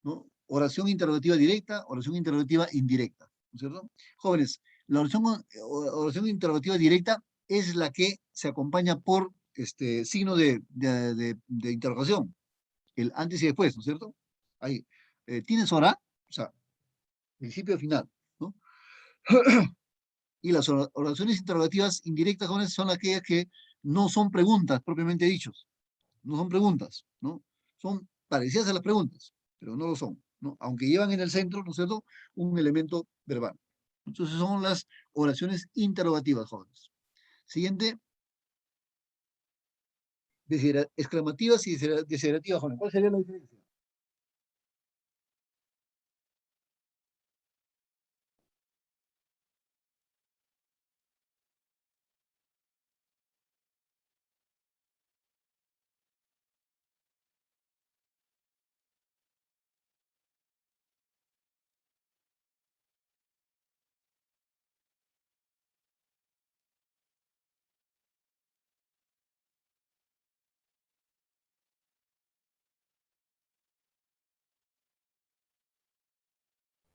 ¿no? Oración interrogativa directa, oración interrogativa indirecta, ¿no es cierto? Jóvenes, la oración interrogativa directa es la que se acompaña por signo de interrogación, el antes y después, ¿no es cierto? Ahí, ¿tienes hora? O sea, principio y final, ¿no? Y las oraciones interrogativas indirectas, jóvenes, son aquellas que no son preguntas propiamente dichos, no son preguntas, ¿no? Son parecidas a las preguntas, pero no lo son, ¿no? Aunque llevan en el centro, ¿no es cierto?, un elemento verbal. Entonces son las oraciones interrogativas, jóvenes. Siguiente, exclamativas y desiderativas, jóvenes. ¿Cuál sería la diferencia?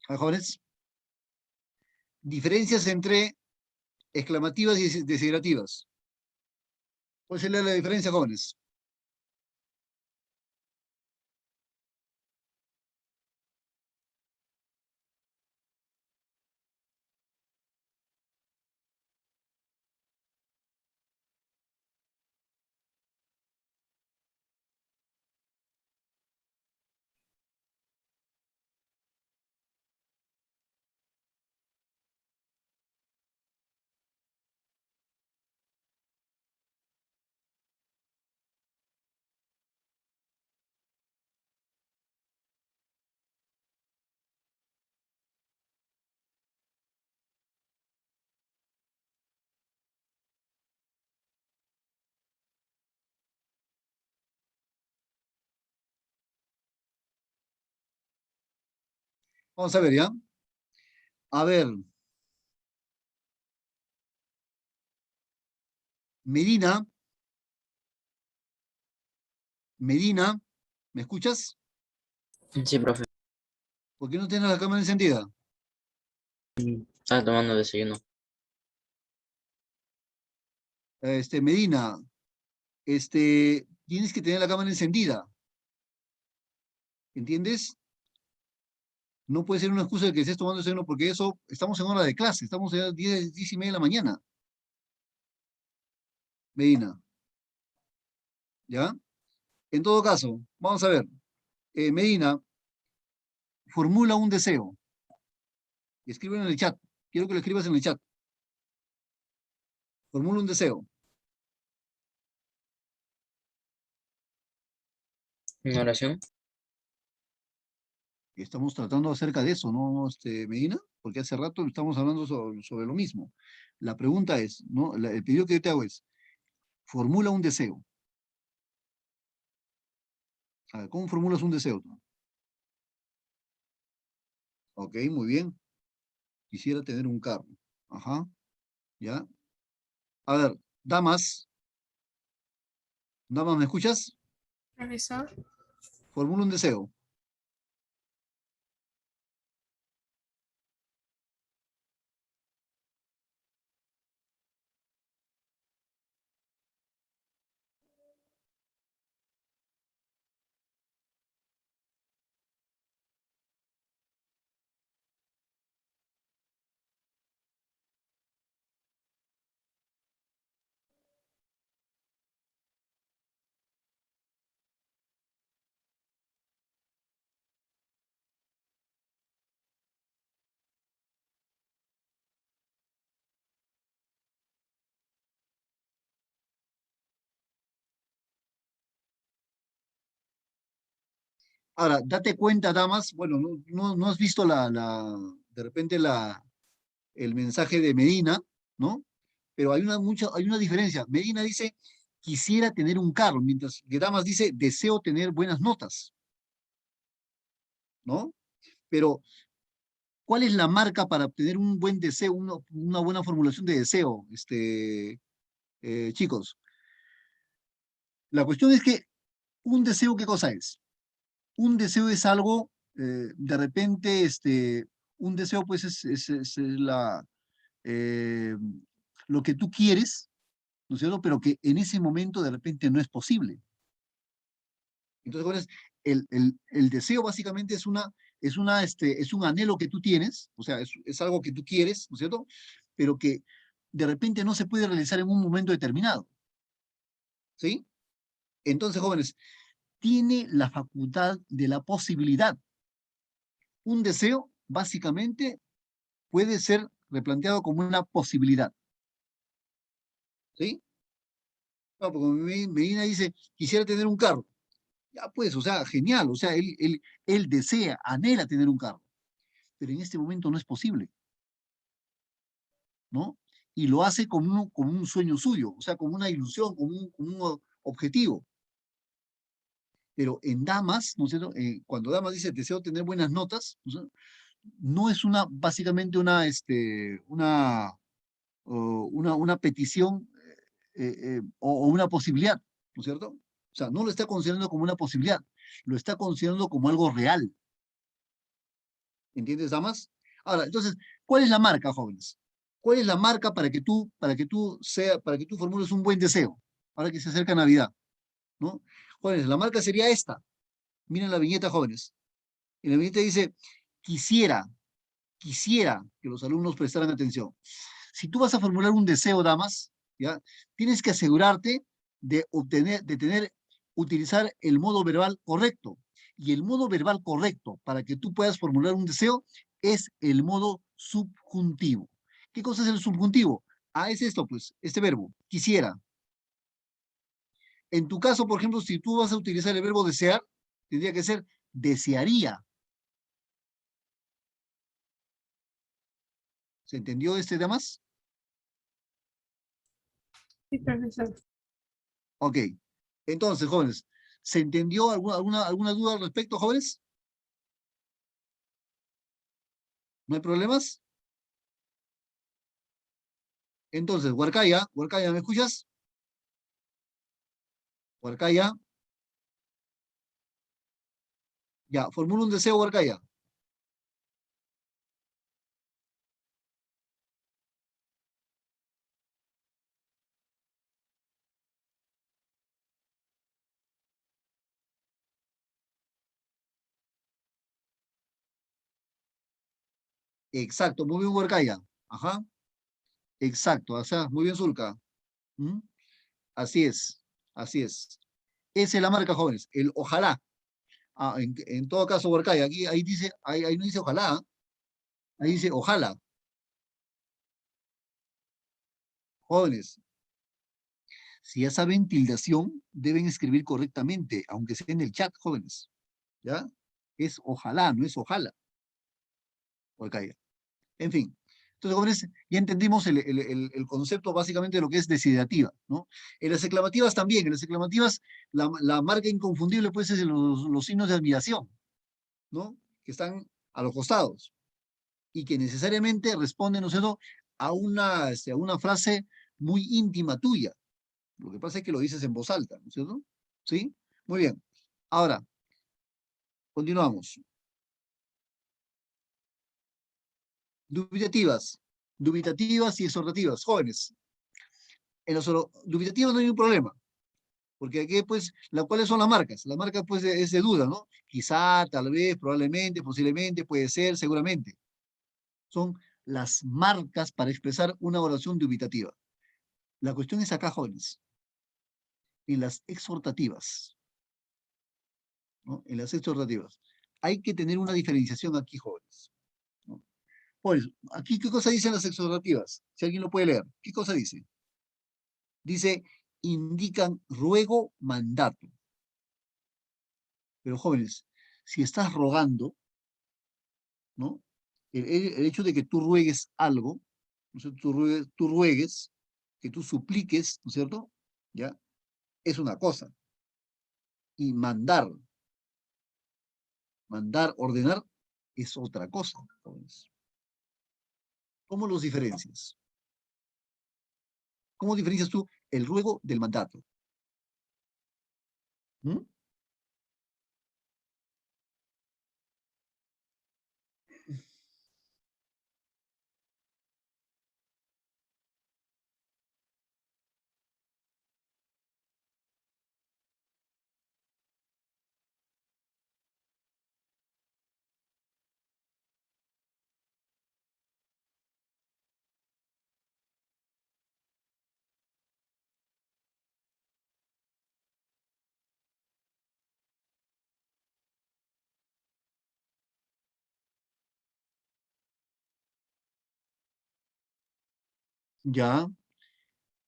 A ver, jóvenes, diferencias entre exclamativas y desiderativas. ¿Cuál sería la diferencia, jóvenes? Vamos a ver, ¿ya? A ver, Medina, Medina, ¿me escuchas? Sí, profe. ¿Por qué no tienes la cámara encendida? Estaba tomando desayuno. Medina, tienes que tener la cámara encendida, ¿entiendes? No puede ser una excusa de que estés tomando desayuno porque eso, estamos en hora de clase, estamos a las 10:30 de la mañana, Medina, ¿ya? En todo caso, vamos a ver, Medina, formula un deseo, escríbelo en el chat, quiero que lo escribas en el chat, formula un deseo. ¿Una oración? Estamos tratando acerca de eso, ¿no, Medina? Porque hace rato estamos hablando sobre lo mismo. La pregunta es, ¿no? El pedido que yo te hago es, formula un deseo. A ver, ¿cómo formulas un deseo tú? Ok, muy bien. Quisiera tener un carro. Ajá, ya. A ver, damas, damas, ¿me escuchas? Profesor, Formula un deseo. Ahora, date cuenta, damas, bueno, no has visto de repente el mensaje de Medina, ¿no? Pero hay una diferencia. Medina dice, quisiera tener un carro, mientras que Damas dice, deseo tener buenas notas. ¿no? Pero, ¿cuál es la marca para obtener un buen deseo, una buena formulación de deseo, chicos? La cuestión es que un deseo, ¿qué cosa es? Un deseo es algo, de repente, un deseo pues eh, lo que tú quieres, ¿no es cierto? Pero que en ese momento de repente no es posible. Entonces, ¿cuál es? El deseo básicamente es un anhelo que tú tienes, o sea, es algo que tú quieres, ¿no es cierto? Pero que de repente no se puede realizar en un momento determinado, ¿sí? Entonces, jóvenes, tiene la facultad de la posibilidad. Un deseo, básicamente, puede ser replanteado como una posibilidad, ¿sí? No, porque Medina dice, quisiera tener un carro. Ya pues, o sea, genial, o sea, él desea, anhela tener un carro, pero en este momento no es posible, ¿no? Y lo hace como un sueño suyo, o sea, como una ilusión, como un objetivo. Pero en damas, ¿no es cierto? Cuando damas dice deseo tener buenas notas, ¿no es cierto? No es básicamente una petición o una posibilidad, ¿no es cierto? O sea, no lo está considerando como una posibilidad, lo está considerando como algo real. ¿Entiendes, damas? Ahora, entonces, ¿cuál es la marca, jóvenes? ¿Cuál es la marca para que tú formules un buen deseo? Ahora que se acerca Navidad, ¿no? Jóvenes, la marca sería esta. Miren la viñeta, jóvenes. En la viñeta dice, quisiera, quisiera que los alumnos prestaran atención. Si tú vas a formular un deseo, damas, ¿ya? Tienes que asegurarte utilizar el modo verbal correcto. Y el modo verbal correcto para que tú puedas formular un deseo es el modo subjuntivo. ¿Qué cosa es el subjuntivo? Ah, es esto, pues, este verbo, quisiera. En tu caso, por ejemplo, si tú vas a utilizar el verbo desear, tendría que ser desearía. ¿Se entendió damas? Sí, profesor. Ok. Entonces, jóvenes, ¿se entendió alguna duda al respecto, jóvenes? ¿No hay problemas? Entonces, Huarcaya, ¿me escuchas? Huarcaya, ya, formula un deseo, Huarcaya. Exacto, muy bien, Huarcaya. Ajá, exacto, o sea, muy bien, Zulca. ¿Mm? Así es, así es. Esa es la marca, jóvenes, el ojalá. Ah, en todo caso, Huarcaya, ahí dice, ahí no dice ojalá, ¿ah? Ahí dice ojalá. Jóvenes, si ya saben tildación, deben escribir correctamente, aunque sea en el chat, jóvenes. ¿Ya? Es ojalá, no es ojalá. Huarcaya. En fin. Entonces, jóvenes, ya entendimos el concepto básicamente de lo que es desiderativa, ¿no? En las exclamativas también, en las exclamativas la marca inconfundible puede ser los signos de admiración, ¿no? Que están a los costados y que necesariamente responden, ¿no es cierto?, a una frase muy íntima tuya. Lo que pasa es que lo dices en voz alta, ¿no es cierto? ¿Sí? Muy bien. Ahora, continuamos. Dubitativas. Dubitativas y exhortativas. Jóvenes, en los dubitativos no hay ningún problema, porque aquí, pues, ¿cuáles son las marcas? La marca, pues, es de duda, ¿no? Quizá, tal vez, probablemente, posiblemente, puede ser, seguramente. Son las marcas para expresar una oración dubitativa. La cuestión es acá, jóvenes, en las exhortativas, ¿no? En las exhortativas. Hay que tener una diferenciación aquí, jóvenes, ¿no? Pues, aquí, ¿qué cosa dicen las exhortativas? Si alguien lo puede leer, ¿qué cosa dice? Dice, indican ruego, mandato. Pero jóvenes, si estás rogando, ¿no? El hecho de que tú ruegues algo, ¿no es cierto? Tú ruegues, que tú supliques, ¿no es cierto? ¿Ya? Es una cosa. Y mandar, mandar, ordenar, es otra cosa, jóvenes. ¿Cómo los diferencias? ¿Cómo diferencias tú el ruego del mandato? ¿Mm? Ya.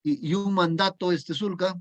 Y un mandato, Zulka.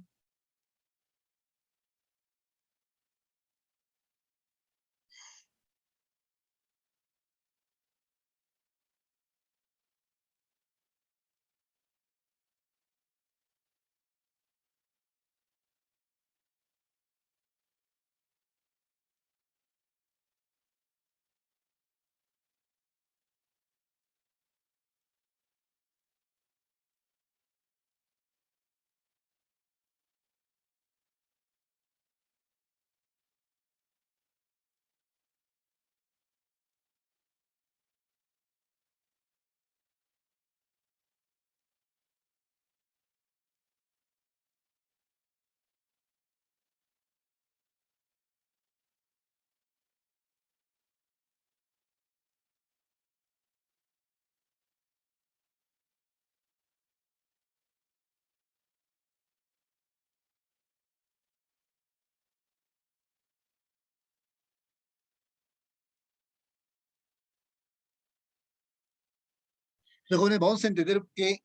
Entonces, jóvenes, vamos a entender que,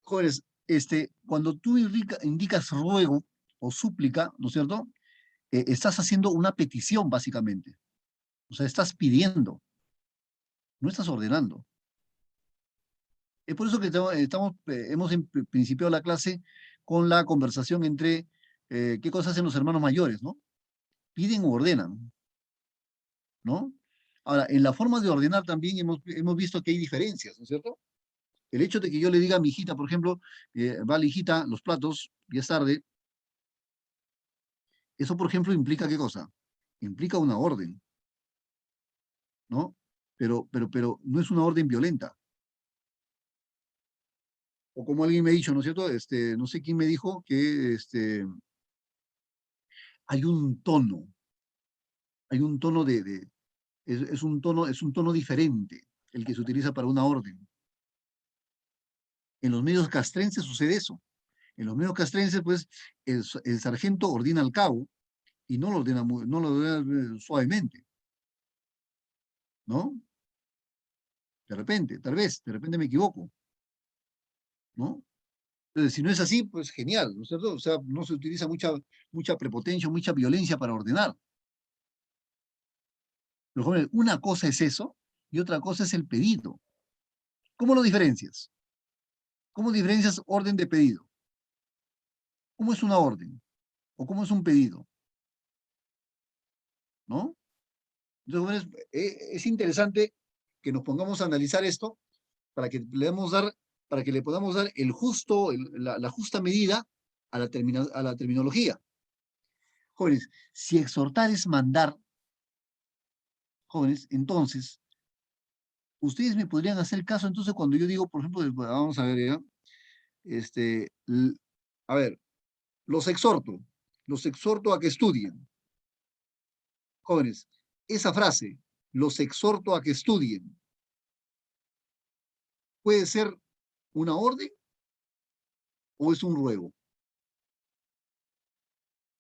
jóvenes, cuando tú indicas ruego o súplica, ¿no es cierto? Estás haciendo una petición, básicamente. O sea, estás pidiendo, no estás ordenando. Es por eso que hemos principiado la clase con la conversación entre qué cosas hacen los hermanos mayores, ¿no? Piden o ordenan, ¿no? Ahora, en la forma de ordenar también hemos visto que hay diferencias, ¿no es cierto? El hecho de que yo le diga a mi hijita, por ejemplo, vale, hijita, los platos, ya es tarde, eso, por ejemplo, implica qué cosa? Implica una orden, ¿no? Pero no es una orden violenta. O como alguien me ha dicho, ¿no es cierto? No sé quién me dijo que hay un tono es un tono diferente el que se utiliza para una orden. En los medios castrenses sucede eso. En los medios castrenses, pues, el sargento ordena al cabo y no lo ordena, no lo ordena suavemente, ¿no? De repente, tal vez, de repente me equivoco, ¿no? Entonces, si no es así, pues genial, ¿no es cierto? O sea, no se utiliza mucha prepotencia, mucha violencia para ordenar. Pero, jóvenes, una cosa es eso y otra cosa es el pedido. ¿Cómo lo diferencias? ¿Cómo diferencias orden de pedido? ¿Cómo es una orden? ¿O cómo es un pedido? ¿No? Entonces, jóvenes, es interesante que nos pongamos a analizar esto para que para que le podamos dar la justa medida a a la terminología. Jóvenes, si exhortar es mandar, jóvenes, entonces, ustedes me podrían hacer caso, entonces, cuando yo digo, por ejemplo, vamos a ver, ¿ya? Este, l- a ver, los exhorto, los exhorto a que estudien. Jóvenes, esa frase, los exhorto a que estudien, puede ser una orden o es un ruego.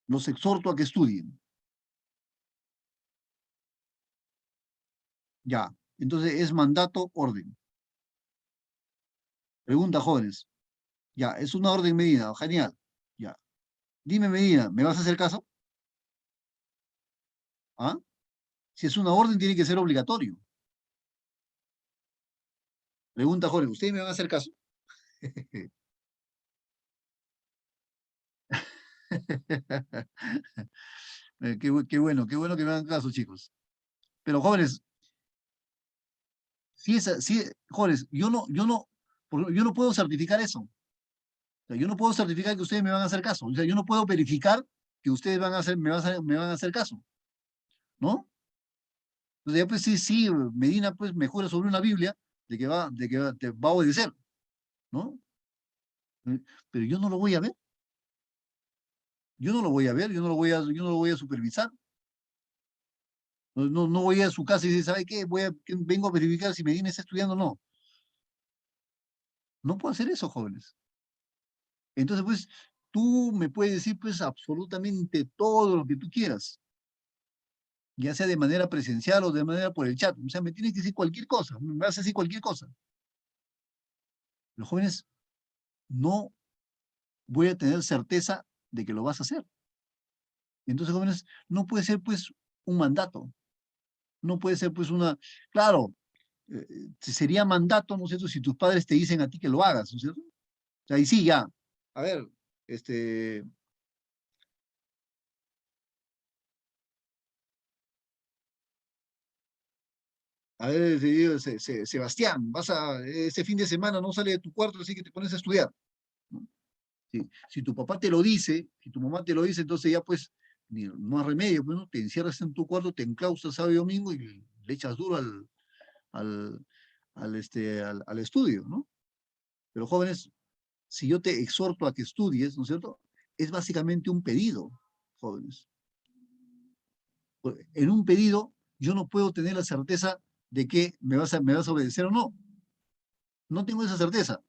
Los exhorto a que estudien. Ya. Entonces es mandato, orden. Pregunta, jóvenes. Ya, es una orden medida. Genial. Ya. Dime, Medina, ¿me vas a hacer caso? ¿Ah? Si es una orden, tiene que ser obligatorio. Pregunta, jóvenes, ¿ustedes me van a hacer caso? Qué bueno que me hagan caso, chicos. Pero jóvenes, si, jóvenes, yo no puedo certificar eso. O sea, yo no puedo certificar que ustedes me van a hacer caso. O sea, yo no puedo verificar que ustedes me van a hacer caso, ¿no? Entonces, ya pues sí, Medina pues me jura sobre una Biblia te va a obedecer, ¿no? Pero yo no lo voy a ver, yo no lo voy a ver, yo no lo voy a supervisar. No voy a su casa y decir, ¿sabe qué? Vengo a verificar si Medina está estudiando o no. No puedo hacer eso, jóvenes. Entonces, pues, tú me puedes decir, pues, absolutamente todo lo que tú quieras, ya sea de manera presencial o de manera por el chat. O sea, me tienes que decir cualquier cosa, me vas a decir cualquier cosa. Los jóvenes no voy a tener certeza de que lo vas a hacer. Entonces, jóvenes, no puede ser, pues, un mandato. No puede ser, pues, claro, sería mandato, ¿no es cierto?, si tus padres te dicen a ti que lo hagas, ¿no es cierto? O sea, y sí, ya. A ver, a ver, te digo, Sebastián, este fin de semana no sale de tu cuarto, así que te pones a estudiar, ¿no? Si tu papá te lo dice, si tu mamá te lo dice, entonces ya pues no hay remedio, pues, ¿no? Te encierras en tu cuarto, te enclausas sábado y domingo y le echas duro al, al estudio, ¿no? Pero jóvenes, si yo te exhorto a que estudies, ¿no es cierto? Es básicamente un pedido, jóvenes. En un pedido yo no puedo tener la certeza de que me vas a obedecer o no. No tengo esa certeza.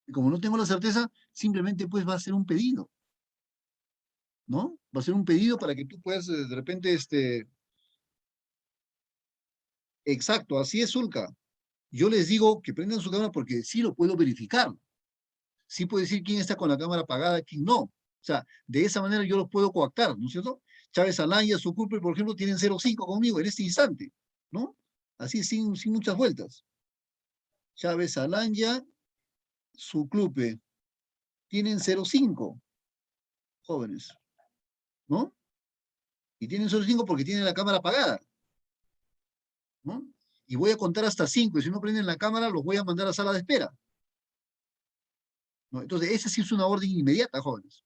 Y como no tengo la certeza, simplemente pues va a ser un pedido, ¿no? Va a ser un pedido para que tú puedas de repente, exacto, así es, Zulka. Yo les digo que prendan su cámara porque sí lo puedo verificar. Sí puedo decir quién está con la cámara apagada, quién no. O sea, de esa manera yo los puedo coactar, ¿no es cierto? Chávez Alanya, su culpa, por ejemplo, tienen 0,5 conmigo en este instante, ¿no? Así sin muchas vueltas. Chávez Alanya, su club tienen 0,5 jóvenes, ¿no? Y tienen 0,5 porque tienen la cámara apagada, ¿no? Y voy a contar hasta 5, y si no prenden la cámara, los voy a mandar a sala de espera, ¿no? Entonces, esa sí es una orden inmediata, jóvenes,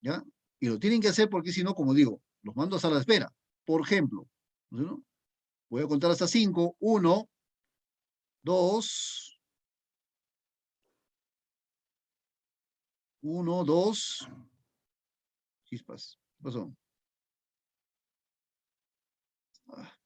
¿ya? Y lo tienen que hacer porque si no, como digo, los mando a sala de espera. Por ejemplo, ¿no? Voy a contar hasta 5, 1, 2, 1, 2, chispas, ¿qué pasó? Ah,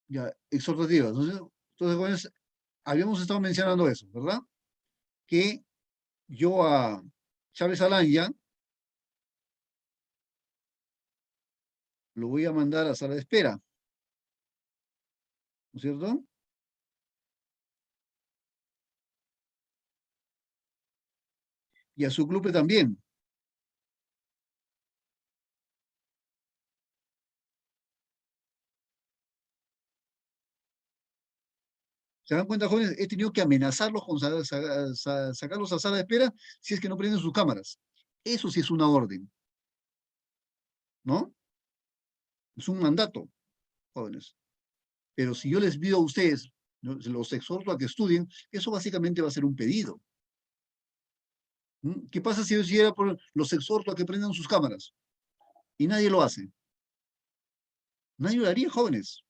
ya, exhortativas. Entonces, jóvenes, habíamos estado mencionando eso, ¿verdad? Que yo a Chávez Alanya lo voy a mandar a sala de espera, ¿no es cierto? Y a su club también. ¿Se dan cuenta, jóvenes? He tenido que amenazarlos con sacarlos a sala de espera si es que no prenden sus cámaras. Eso sí es una orden, ¿no? Es un mandato, jóvenes. Pero si yo les pido a ustedes, ¿no?, los exhorto a que estudien, eso básicamente va a ser un pedido. ¿Mm? ¿Qué pasa si yo hiciera los exhorto a que prendan sus cámaras? Y nadie lo hace. Nadie lo haría, jóvenes,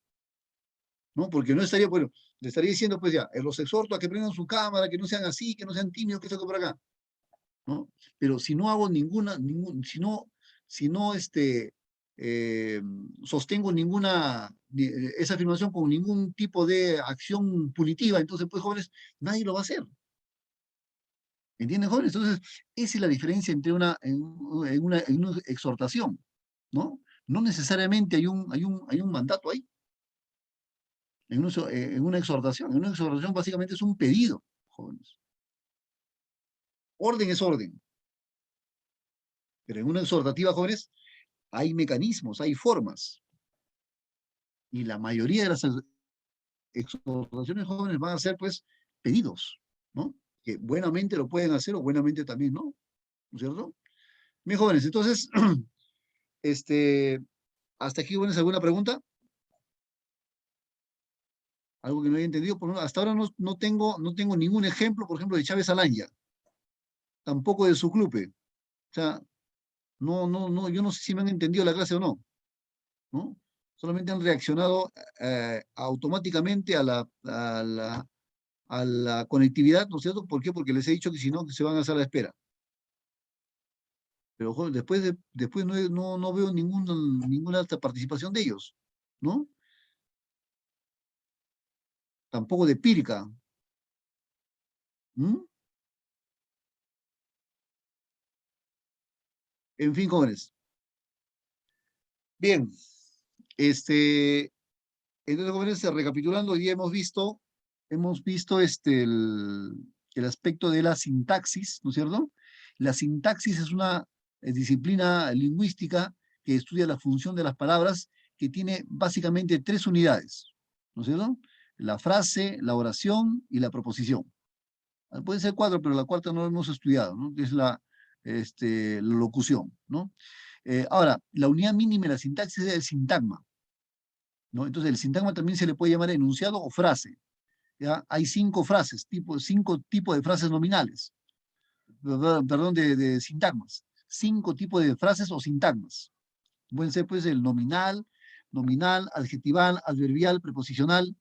¿no? Porque no estaría, bueno, le estaría diciendo, pues ya, los exhorto a que prendan su cámara, que no sean así, que no sean tímidos, que esto por acá, ¿no? Pero si no hago si no eh, sostengo esa afirmación con ningún tipo de acción punitiva, entonces, pues, jóvenes, nadie lo va a hacer. ¿Entienden, jóvenes? Entonces, esa es la diferencia entre en una exhortación, ¿no? No necesariamente hay un mandato ahí, en una exhortación. En una exhortación básicamente es un pedido, jóvenes. Orden es orden. Pero en una exhortativa, jóvenes, hay mecanismos, hay formas. Y la mayoría de las exhortaciones jóvenes van a ser, pues, pedidos, ¿no? Que buenamente lo pueden hacer o buenamente también no, ¿no es cierto? Bien, jóvenes, entonces, este, hasta aquí, jóvenes, ¿alguna pregunta? Algo que no haya entendido. Hasta ahora no tengo ningún ejemplo, por ejemplo, de Chávez Alanya, tampoco de su club. O sea, no, yo no sé si me han entendido la clase o no, ¿no? Solamente han reaccionado automáticamente a la conectividad, ¿no es cierto? ¿Por qué? Porque les he dicho que si no, que se van a hacer a la espera. Pero joder, después no veo ninguna alta participación de ellos, ¿no? Tampoco de Pirca. ¿M? En fin, jóvenes. Bien, entonces, jóvenes, recapitulando, hoy día hemos visto el aspecto de la sintaxis, ¿no es cierto? La sintaxis es una disciplina lingüística que estudia la función de las palabras, que tiene básicamente tres unidades, ¿no es cierto? La frase, la oración y la proposición. Pueden ser cuatro, pero la cuarta no la hemos estudiado, ¿no? Que es la locución, ¿no? Ahora, la unidad mínima de la sintaxis es el sintagma, ¿no? Entonces, el sintagma también se le puede llamar enunciado o frase, ¿ya? Hay cinco frases, cinco tipos de frases nominales, perdón, de sintagmas. Cinco tipos de frases o sintagmas. Pueden ser, pues, el nominal, adjetival, adverbial, preposicional,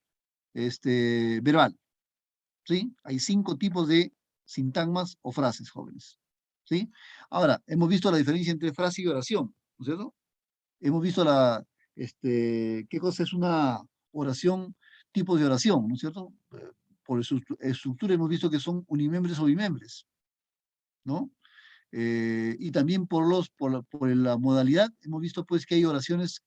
verbal, ¿sí? Hay cinco tipos de sintagmas o frases, jóvenes, ¿sí? Ahora, hemos visto la diferencia entre frase y oración, ¿no es cierto? Hemos visto qué cosa es una oración, tipos de oración, ¿no es cierto? Por su estructura hemos visto que son unimembres o bimembres, ¿no? Y también por la modalidad hemos visto pues que hay oraciones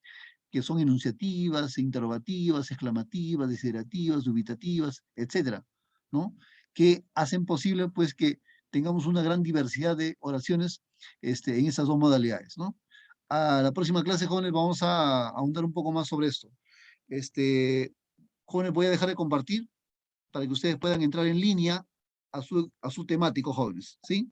que son enunciativas, interrogativas, exclamativas, desiderativas, dubitativas, etcétera, ¿no? Que hacen posible pues que tengamos una gran diversidad de oraciones en esas dos modalidades, ¿no? A la próxima clase, jóvenes, vamos a ahondar un poco más sobre esto. Jóvenes, voy a dejar de compartir para que ustedes puedan entrar en línea a su temático, jóvenes, ¿sí?